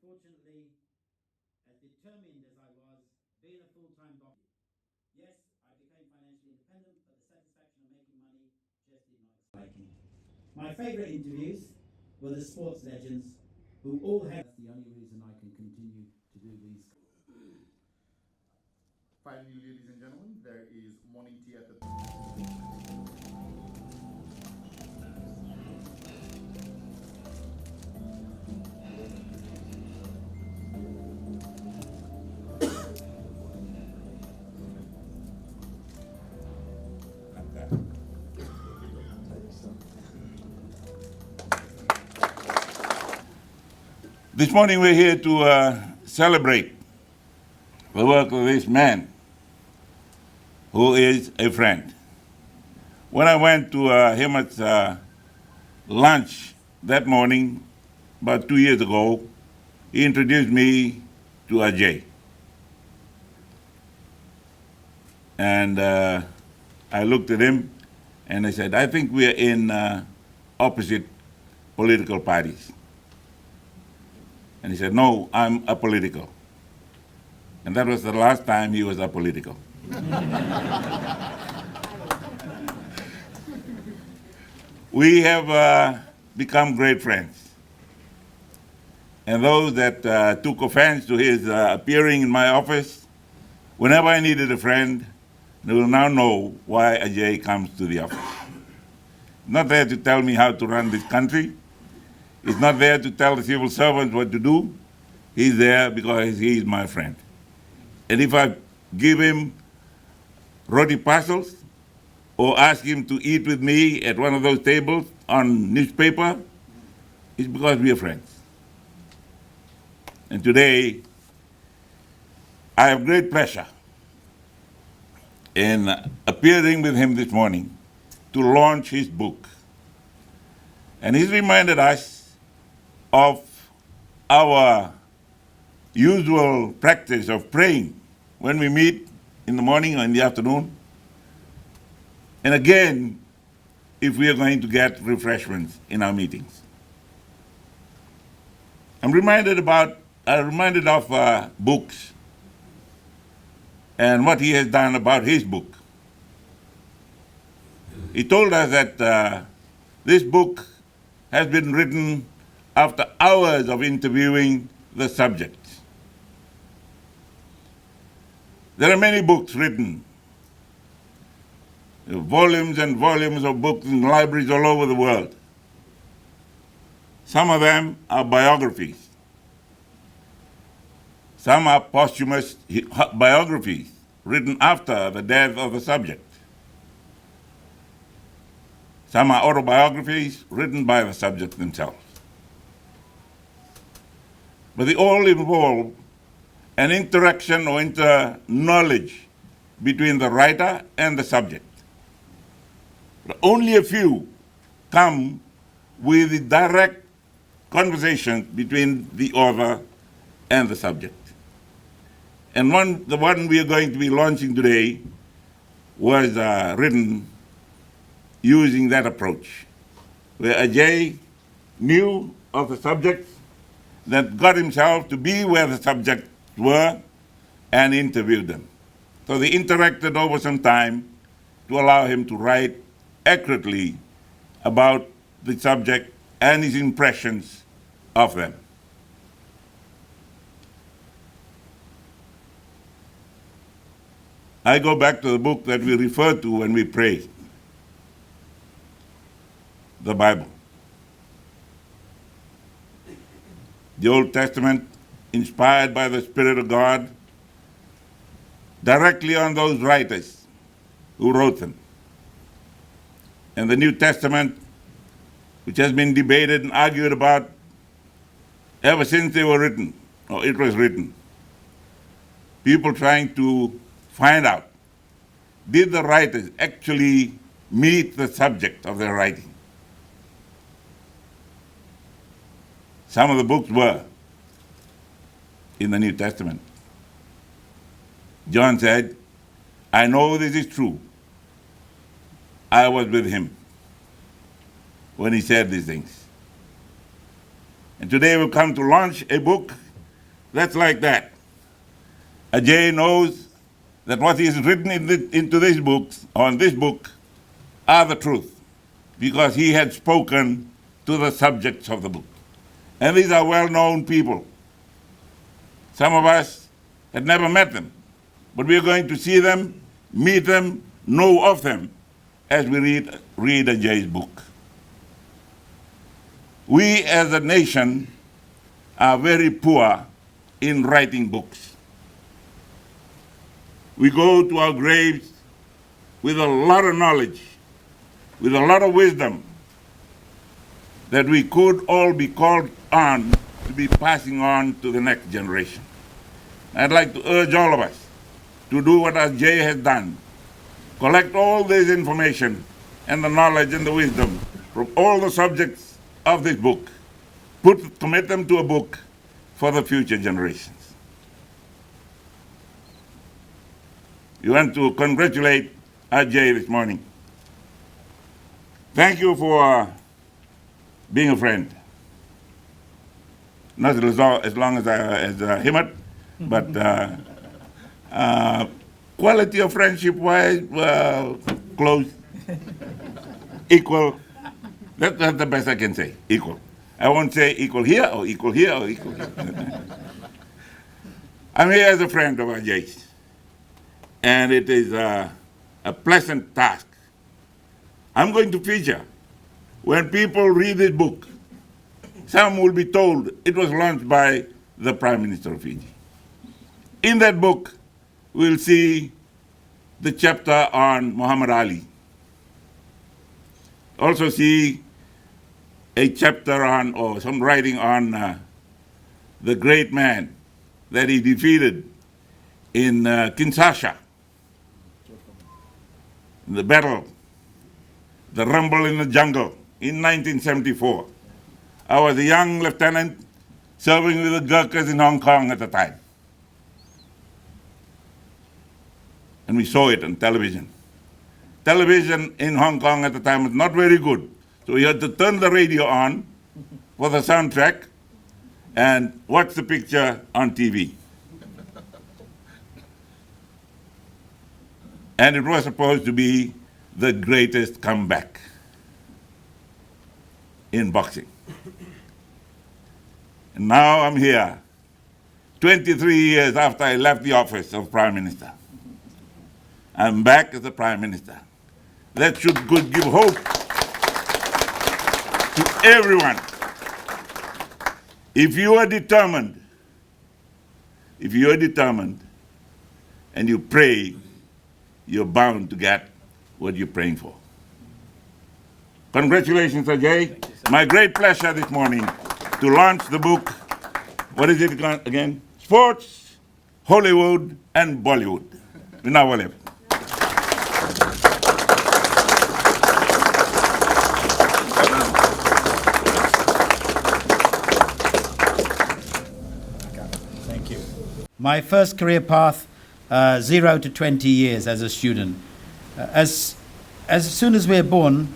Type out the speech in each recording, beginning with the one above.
Unfortunately, as determined as I was, being a full-time doctor, yes, I became financially independent, but the satisfaction of making money just did not excite me. My favorite interviews were the sports legends who all had. That's the only reason I can continue to do these. Finally, ladies and gentlemen, there is morning tea at the. This morning we're here to celebrate the work of this man who is a friend. When I went to him at lunch that morning, about 2 years ago, he introduced me to Ajay. And I looked at him and I said, I think we are in opposite political parties. And he said, no, I'm apolitical. And that was the last time he was apolitical. We have become great friends. And those that took offense to his appearing in my office, whenever I needed a friend, they will now know why Ajay comes to the office. He's not there to tell me how to run this country. He's not there to tell the civil servants what to do. He's there because he is my friend. And if I give him roti parcels or ask him to eat with me at one of those tables on newspaper, it's because we are friends. And today, I have great pleasure in appearing with him this morning to launch his book. And he's reminded us of our usual practice of praying when we meet in the morning or in the afternoon. And again, if we are going to get refreshments in our meetings. I'm reminded of books and what he has done about his book. He told us that this book has been written after hours of interviewing the subjects. There are many books written, volumes and volumes of books in libraries all over the world. Some of them are biographies. Some are posthumous biographies written after the death of the subject. Some are autobiographies written by the subject themselves. But they all involve an interaction or inter-knowledge between the writer and the subject. But only a few come with the direct conversation between the author and the subject. And the one we are going to be launching today was written using that approach, where Ajay knew of the subject, that got himself to be where the subjects were and interviewed them. So they interacted over some time to allow him to write accurately about the subject and his impressions of them. I go back to the book that we refer to when we pray, the Bible. The Old Testament, inspired by the Spirit of God, directly on those writers who wrote them. And the New Testament, which has been debated and argued about ever since they were written, or it was written. People trying to find out, did the writers actually meet the subject of their writing? Some of the books were in the New Testament. John said, I know this is true. I was with him when he said these things. And today we've come to launch a book That's like that. Ajay knows that what is written into these books, on this book, are the truth, because he had spoken to the subjects of the book. And these are well-known people. Some of us had never met them, but we are going to see them, meet them, know of them as we read Ajay's book. We as a nation are very poor in writing books. We go to our graves with a lot of knowledge, with a lot of wisdom that we could all be called on to be passing on to the next generation. I'd like to urge all of us to do what Ajay has done. Collect all this information and the knowledge and the wisdom from all the subjects of this book. Commit them to a book for the future generations. We want to congratulate Ajay this morning. Thank you for being a friend. Not as long as Himmat, but quality of friendship-wise, close, equal. That's the best I can say, equal. I won't say equal here or equal here or equal here. I'm here as a friend of Ajay's, and it is a pleasant task. I'm going to feature, when people read this book, some will be told it was launched by the Prime Minister of Fiji. In that book, we'll see the chapter on Muhammad Ali. Also see a chapter on, or some writing on the great man that he defeated in Kinshasa, in the battle, the rumble in the jungle in 1974. I was a young lieutenant serving with the Gurkhas in Hong Kong at the time. And we saw it on television. Television in Hong Kong at the time was not very good. So we had to turn the radio on for the soundtrack and watch the picture on TV. And it was supposed to be the greatest comeback in boxing. And now I'm here, 23 years after I left the office of Prime Minister. I'm back as the Prime Minister. That should give hope to everyone. If you are determined and you pray, you're bound to get what you're praying for. Congratulations, Ajay. My great pleasure this morning to launch the book. What is it again? Sports, Hollywood, and Bollywood. Vinawalev. Thank you. My first career path, 0 to 20 years as a student. As soon as we're born,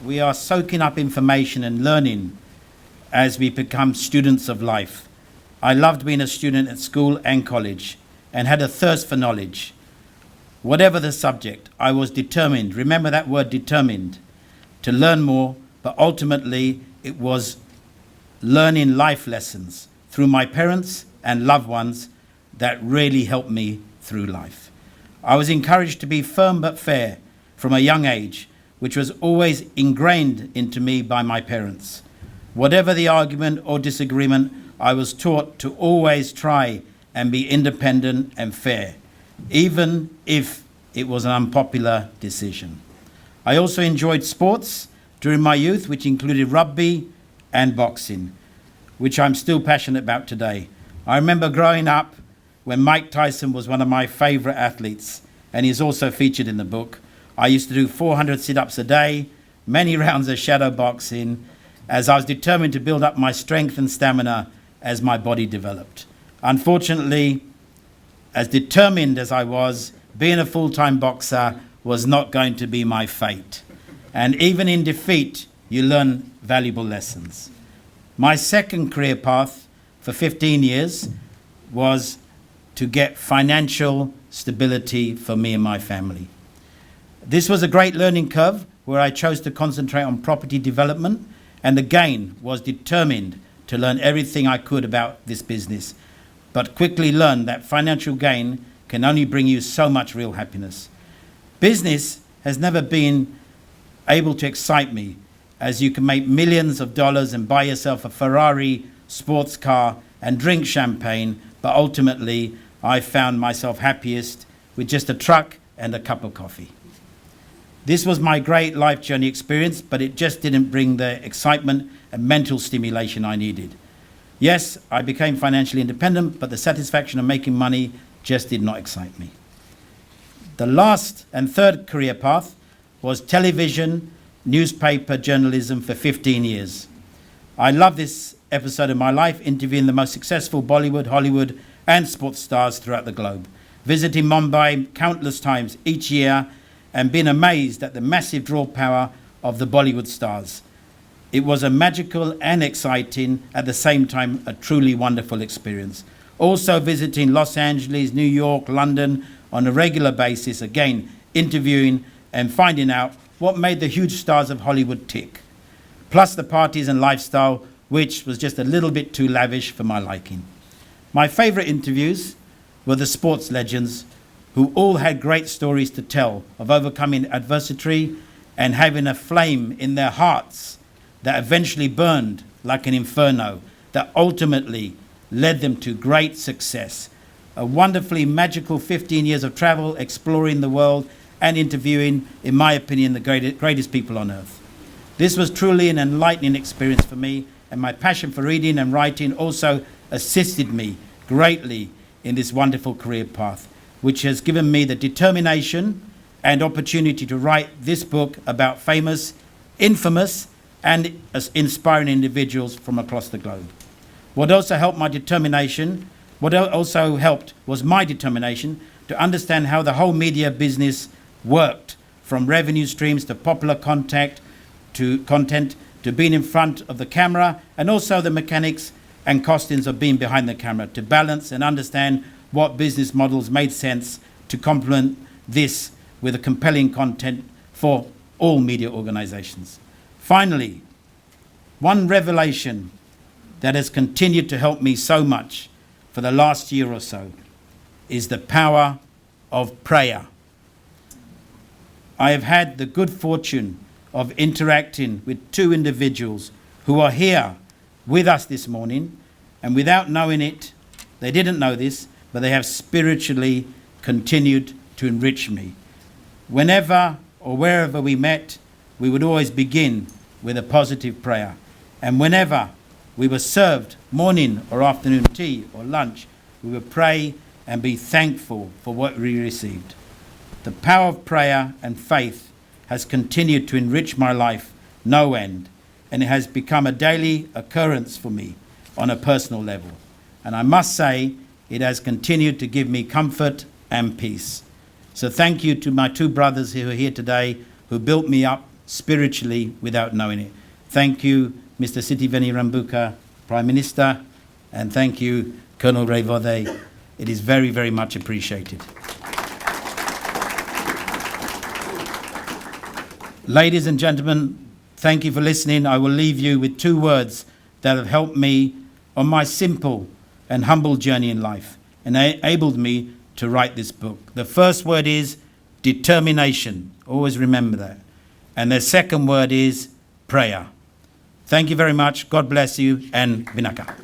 we are soaking up information and learning as we become students of life. I loved being a student at school and college and had a thirst for knowledge. Whatever the subject, I was determined, remember that word, determined, to learn more, but ultimately it was learning life lessons through my parents and loved ones that really helped me through life. I was encouraged to be firm but fair from a young age, which was always ingrained into me by my parents. Whatever the argument or disagreement, I was taught to always try and be independent and fair, even if it was an unpopular decision. I also enjoyed sports during my youth, which included rugby and boxing, which I'm still passionate about today. I remember growing up when Mike Tyson was one of my favorite athletes, and he's also featured in the book. I used to do 400 sit-ups a day, many rounds of shadow boxing, as I was determined to build up my strength and stamina as my body developed. Unfortunately, as determined as I was, being a full-time boxer was not going to be my fate. And even in defeat, you learn valuable lessons. My second career path for 15 years was to get financial stability for me and my family. This was a great learning curve where I chose to concentrate on property development, and again was determined to learn everything I could about this business, but quickly learned that financial gain can only bring you so much real happiness. Business has never been able to excite me, as you can make millions of dollars and buy yourself a Ferrari sports car and drink champagne, but ultimately I found myself happiest with just a truck and a cup of coffee. This was my great life journey experience, but it just didn't bring the excitement and mental stimulation I needed. Yes, I became financially independent, but the satisfaction of making money just did not excite me. The last and third career path was television, newspaper journalism for 15 years. I love this episode of my life, interviewing the most successful Bollywood, Hollywood, and sports stars throughout the globe, visiting Mumbai countless times each year and being amazed at the massive draw power of the Bollywood stars. It was a magical and exciting, at the same time, a truly wonderful experience. Also visiting Los Angeles, New York, London on a regular basis, again, interviewing and finding out what made the huge stars of Hollywood tick. Plus the parties and lifestyle, which was just a little bit too lavish for my liking. My favorite interviews were the sports legends, who all had great stories to tell of overcoming adversity and having a flame in their hearts that eventually burned like an inferno, that ultimately led them to great success. A wonderfully magical 15 years of travel, exploring the world and interviewing, in my opinion, the greatest people on earth. This was truly an enlightening experience for me, and my passion for reading and writing also assisted me greatly in this wonderful career path, which has given me the determination and opportunity to write this book about famous, infamous, and inspiring individuals from across the globe. What also helped was my determination to understand how the whole media business worked, from revenue streams to popular content to being in front of the camera, and also the mechanics and costings of being behind the camera, to balance and understand what business models made sense to complement this with a compelling content for all media organizations. Finally, one revelation that has continued to help me so much for the last year or so is the power of prayer. I have had the good fortune of interacting with two individuals who are here with us this morning, and without knowing it, they didn't know this, but they have spiritually continued to enrich me. Whenever or wherever we met, we would always begin with a positive prayer. And whenever we were served morning or afternoon tea or lunch, we would pray and be thankful for what we received. The power of prayer and faith has continued to enrich my life no end, and it has become a daily occurrence for me on a personal level. And I must say, it has continued to give me comfort and peace. So thank you to my two brothers who are here today, who built me up spiritually without knowing it. Thank you, Mr. Sitiveni Rabuka, Prime Minister, and thank you, Colonel Ray Vode. It is very, very much appreciated. Ladies and gentlemen, thank you for listening. I will leave you with two words that have helped me on my simple and humble journey in life and enabled me to write this book. The first word is determination. Always remember that. And the second word is prayer. Thank you very much. God bless you, and Vinaka.